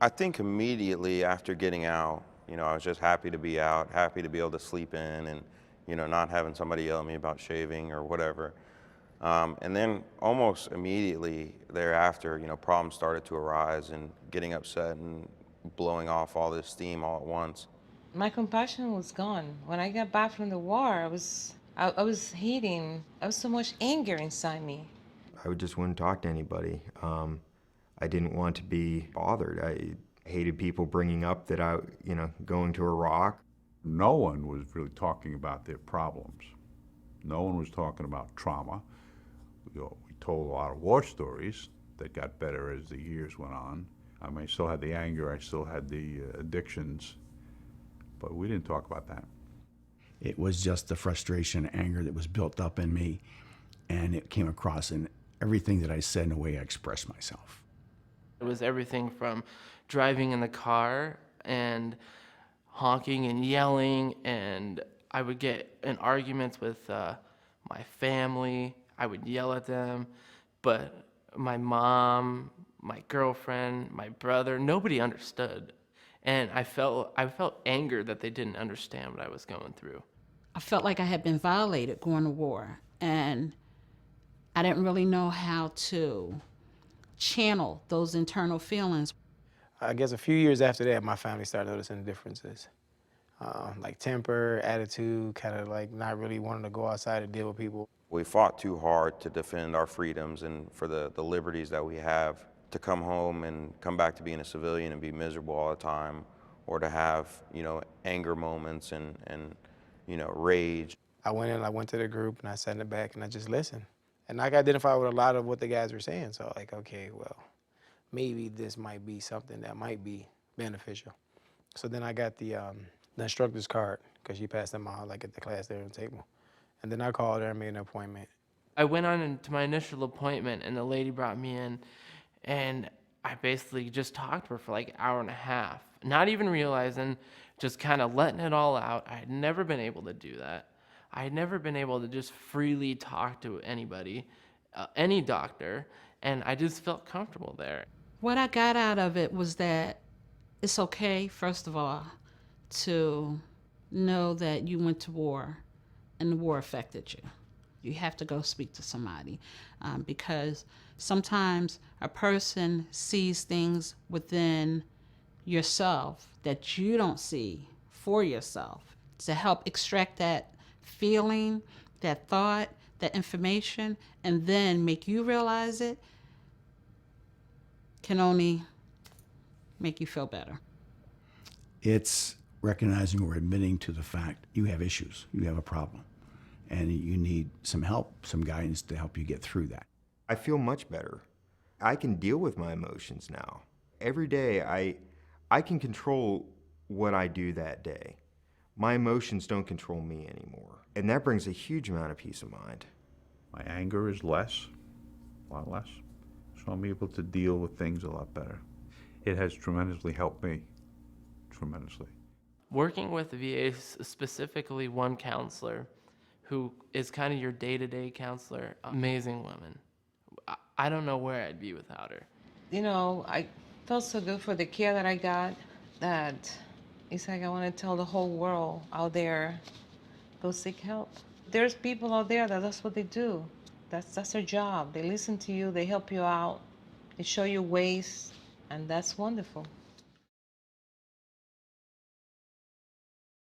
I think immediately after getting out, I was just happy to be out, happy to be able to sleep in and, not having somebody yell at me about shaving or whatever. And then almost immediately thereafter, problems started to arise and getting upset and blowing off all this steam all at once. My compassion was gone. When I got back from the war, I was hating. I was so much anger inside me. I would just wouldn't talk to anybody. I didn't want to be bothered. I hated people bringing up that going to Iraq. No one was really talking about their problems. No one was talking about trauma. We told a lot of war stories that got better as the years went on. I mean, I still had the anger, I still had the addictions, but we didn't talk about that. It was just the frustration and anger that was built up in me, and it came across in everything that I said and the way I expressed myself. It was everything from driving in the car and honking and yelling, and I would get in arguments with my family. I would yell at them, but my mom, my girlfriend, my brother, nobody understood. And I felt anger that they didn't understand what I was going through. I felt like I had been violated going to war, and I didn't really know how to channel those internal feelings. I guess a few years after that, my family started noticing the differences. Like temper, attitude, kind of like not really wanting to go outside and deal with people. We fought too hard to defend our freedoms and for the liberties that we have. To come home and come back to being a civilian and be miserable all the time, or to have, anger moments and rage. I went to the group and I sat in the back and I just listened. And I could identify with a lot of what the guys were saying. So like, okay, well, maybe this might be something that might be beneficial. So then I got the instructor's card, because she passed them out like at the class there on the table. And then I called her and made an appointment. I went on to my initial appointment, and the lady brought me in, and I basically just talked to her for like an hour and a half, not even realizing, just kind of letting it all out. I had never been able to do that. I had never been able to just freely talk to anybody, any doctor, and I just felt comfortable there. What I got out of it was that it's okay, first of all, to know that you went to war and the war affected you. You have to go speak to somebody, because sometimes a person sees things within yourself that you don't see for yourself. To help extract that feeling, that thought, that information, and then make you realize it can only make you feel better. It's recognizing or admitting to the fact you have issues, you have a problem, and you need some help, some guidance to help you get through that. I feel much better. I can deal with my emotions now. Every day I can control what I do that day. My emotions don't control me anymore. And that brings a huge amount of peace of mind. My anger is less, a lot less. So I'm able to deal with things a lot better. It has tremendously helped me, tremendously. Working with the VA, specifically one counselor who is kind of your day-to-day counselor, amazing woman. I don't know where I'd be without her. I felt so good for the care that I got that it's like I want to tell the whole world out there, go seek help. There's people out there that's what they do. That's their job. They listen to you, they help you out, they show you ways, and that's wonderful.